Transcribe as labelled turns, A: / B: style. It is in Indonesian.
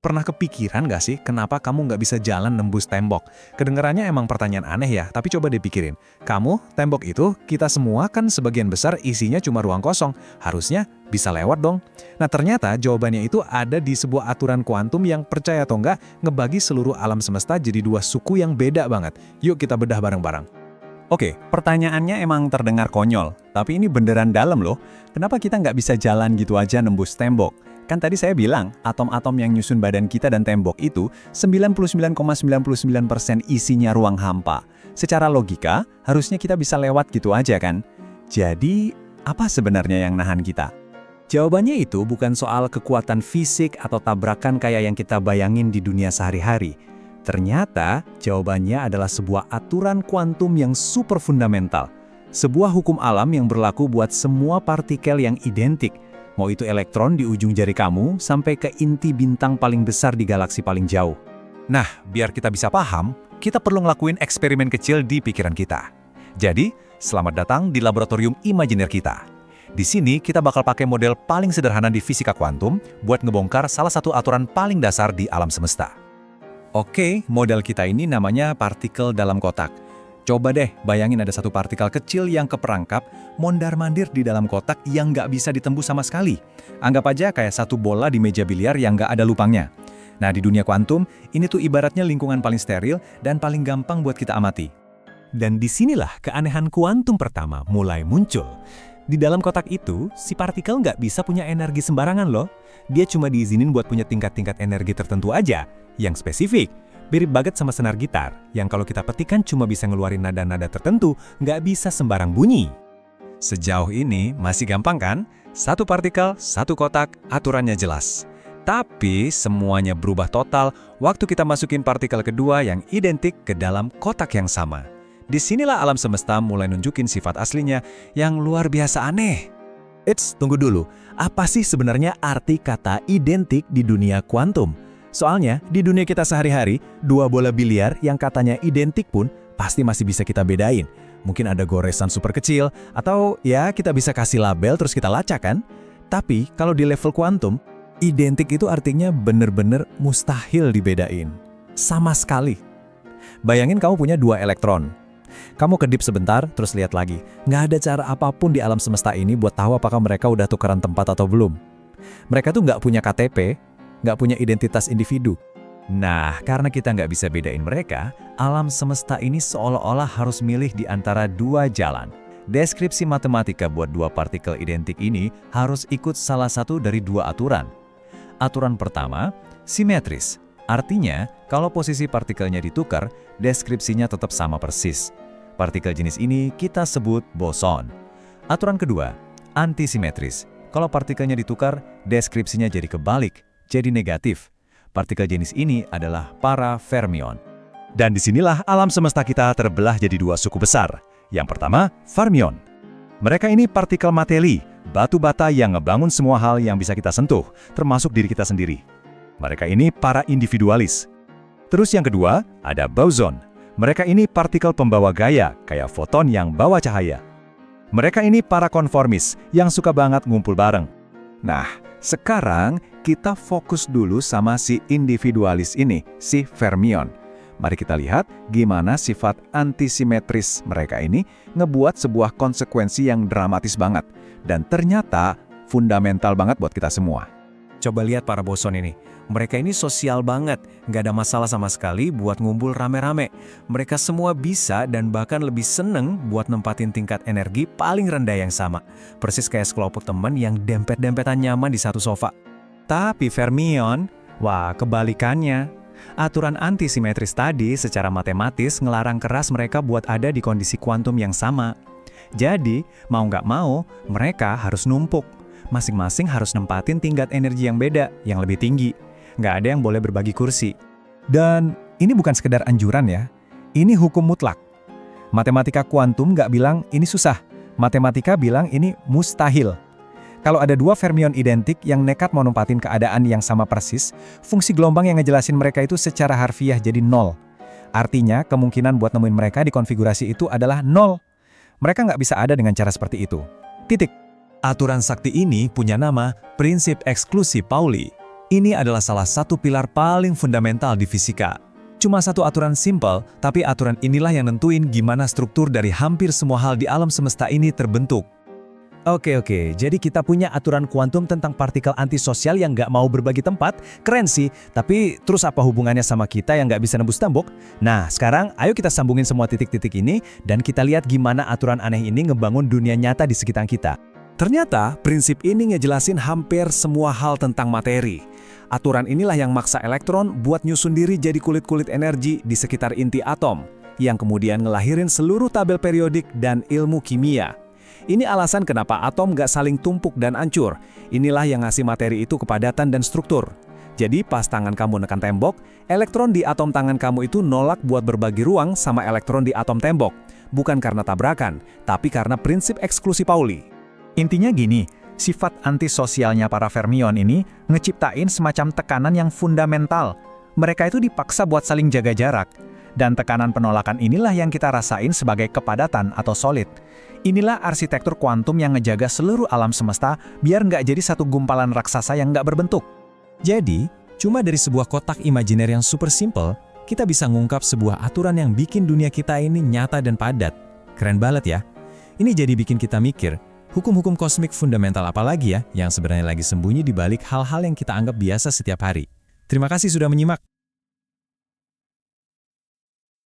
A: Pernah kepikiran nggak sih kenapa kamu nggak bisa jalan nembus tembok? Kedengarannya emang pertanyaan aneh ya, tapi coba dipikirin. Kamu, tembok itu, kita semua kan sebagian besar isinya cuma ruang kosong. Harusnya bisa lewat dong. Nah ternyata jawabannya itu ada di sebuah aturan kuantum yang percaya atau nggak ngebagi seluruh alam semesta jadi dua suku yang beda banget. Yuk kita bedah bareng-bareng.
B: Oke, pertanyaannya emang terdengar konyol, tapi ini beneran dalam loh. Kenapa kita nggak bisa jalan gitu aja nembus tembok? Kan tadi saya bilang, atom-atom yang nyusun badan kita dan tembok itu 99,99% isinya ruang hampa. Secara logika, harusnya kita bisa lewat gitu aja kan? Jadi, apa sebenarnya yang nahan kita? Jawabannya itu bukan soal kekuatan fisik atau tabrakan kayak yang kita bayangin di dunia sehari-hari. Ternyata, jawabannya adalah sebuah aturan kuantum yang super fundamental. Sebuah hukum alam yang berlaku buat semua partikel yang identik. Mau itu elektron di ujung jari kamu, sampai ke inti bintang paling besar di galaksi paling jauh.
A: Nah, biar kita bisa paham, kita perlu ngelakuin eksperimen kecil di pikiran kita. Jadi, selamat datang di laboratorium imajiner kita. Di sini, kita bakal pakai model paling sederhana di fisika kuantum buat ngebongkar salah satu aturan paling dasar di alam semesta. Oke, model kita ini namanya partikel dalam kotak. Coba deh bayangin ada satu partikel kecil yang keperangkap, mondar-mandir di dalam kotak yang nggak bisa ditembus sama sekali. Anggap aja kayak satu bola di meja biliar yang nggak ada lubangnya. Nah, di dunia kuantum, ini tuh ibaratnya lingkungan paling steril dan paling gampang buat kita amati.
B: Dan disinilah keanehan kuantum pertama mulai muncul. Di dalam kotak itu, si partikel nggak bisa punya energi sembarangan loh. Dia cuma diizinin buat punya tingkat-tingkat energi tertentu aja, yang spesifik. Mirip banget sama senar gitar, yang kalau kita petikan cuma bisa ngeluarin nada-nada tertentu, nggak bisa sembarang bunyi.
A: Sejauh ini masih gampang kan? Satu partikel, satu kotak, aturannya jelas. Tapi semuanya berubah total waktu kita masukin partikel kedua yang identik ke dalam kotak yang sama. Disinilah alam semesta mulai nunjukin sifat aslinya yang luar biasa aneh.
B: Eits, tunggu dulu. Apa sih sebenarnya arti kata identik di dunia kuantum? Soalnya, di dunia kita sehari-hari, dua bola biliar yang katanya identik pun pasti masih bisa kita bedain. Mungkin ada goresan super kecil, atau ya kita bisa kasih label terus kita lacak kan? Tapi kalau di level kuantum, identik itu artinya bener-bener mustahil dibedain. Sama sekali. Bayangin kamu punya dua elektron. Kamu kedip sebentar, terus lihat lagi. Nggak ada cara apapun di alam semesta ini buat tahu apakah mereka udah tukeran tempat atau belum. Mereka tuh nggak punya KTP, nggak punya identitas individu. Nah, karena kita nggak bisa bedain mereka, alam semesta ini seolah-olah harus milih di antara dua jalan. Deskripsi matematika buat dua partikel identik ini harus ikut salah satu dari dua aturan. Aturan pertama, simetris. Artinya, kalau posisi partikelnya ditukar, deskripsinya tetap sama persis. Partikel jenis ini kita sebut boson. Aturan kedua, antisimetris. Kalau partikelnya ditukar, deskripsinya jadi kebalik, jadi negatif. Partikel jenis ini adalah para fermion. Dan disinilah alam semesta kita terbelah jadi dua suku besar. Yang pertama, fermion. Mereka ini partikel materi, batu bata yang ngebangun semua hal yang bisa kita sentuh, termasuk diri kita sendiri. Mereka ini para individualis. Terus yang kedua, ada boson. Mereka ini partikel pembawa gaya, kayak foton yang bawa cahaya. Mereka ini para konformis, yang suka banget ngumpul bareng. Nah, sekarang kita fokus dulu sama si individualis ini, si fermion. Mari kita lihat gimana sifat antisimetris mereka ini ngebuat sebuah konsekuensi yang dramatis banget. Dan ternyata fundamental banget buat kita semua. Coba lihat para boson ini. Mereka ini sosial banget, nggak ada masalah sama sekali buat ngumpul rame-rame. Mereka semua bisa dan bahkan lebih seneng buat nempatin tingkat energi paling rendah yang sama. Persis kayak sekelompok teman yang dempet-dempetan nyaman di satu sofa. Tapi fermion, wah kebalikannya. Aturan antisimetris tadi secara matematis ngelarang keras mereka buat ada di kondisi kuantum yang sama. Jadi, mau nggak mau, mereka harus numpuk. Masing-masing harus nempatin tingkat energi yang beda, yang lebih tinggi. Nggak ada yang boleh berbagi kursi. Dan ini bukan sekedar anjuran ya, ini hukum mutlak. Matematika kuantum nggak bilang ini susah, matematika bilang ini mustahil. Kalau ada dua fermion identik yang nekat mau nempatin keadaan yang sama persis, fungsi gelombang yang ngejelasin mereka itu secara harfiah jadi nol. Artinya kemungkinan buat nemuin mereka di konfigurasi itu adalah nol. Mereka nggak bisa ada dengan cara seperti itu. Titik. Aturan sakti ini punya nama prinsip eksklusi Pauli.
A: Ini adalah salah satu pilar paling fundamental di fisika. Cuma satu aturan simpel, tapi aturan inilah yang nentuin gimana struktur dari hampir semua hal di alam semesta ini terbentuk.
B: Oke, jadi kita punya aturan kuantum tentang partikel antisosial yang nggak mau berbagi tempat. Keren sih, tapi terus apa hubungannya sama kita yang nggak bisa nembus tembok? Nah, sekarang ayo kita sambungin semua titik-titik ini dan kita lihat gimana aturan aneh ini ngebangun dunia nyata di sekitar kita. Ternyata, prinsip ini ngejelasin hampir semua hal tentang materi. Aturan inilah yang maksa elektron buat nyusun diri jadi kulit-kulit energi di sekitar inti atom, yang kemudian ngelahirin seluruh tabel periodik dan ilmu kimia. Ini alasan kenapa atom gak saling tumpuk dan hancur. Inilah yang ngasih materi itu kepadatan dan struktur. Jadi pas tangan kamu nekan tembok, elektron di atom tangan kamu itu nolak buat berbagi ruang sama elektron di atom tembok. Bukan karena tabrakan, tapi karena prinsip eksklusi Pauli.
A: Intinya gini, sifat antisosialnya para fermion ini ngeciptain semacam tekanan yang fundamental. Mereka itu dipaksa buat saling jaga jarak. Dan tekanan penolakan inilah yang kita rasain sebagai kepadatan atau solid. Inilah arsitektur kuantum yang ngejaga seluruh alam semesta biar nggak jadi satu gumpalan raksasa yang nggak berbentuk.
B: Jadi, cuma dari sebuah kotak imajiner yang super simple, kita bisa ngungkap sebuah aturan yang bikin dunia kita ini nyata dan padat. Keren banget ya. Ini jadi bikin kita mikir, hukum-hukum kosmik fundamental apa lagi ya yang sebenarnya lagi sembunyi di balik hal-hal yang kita anggap biasa setiap hari. Terima kasih sudah menyimak.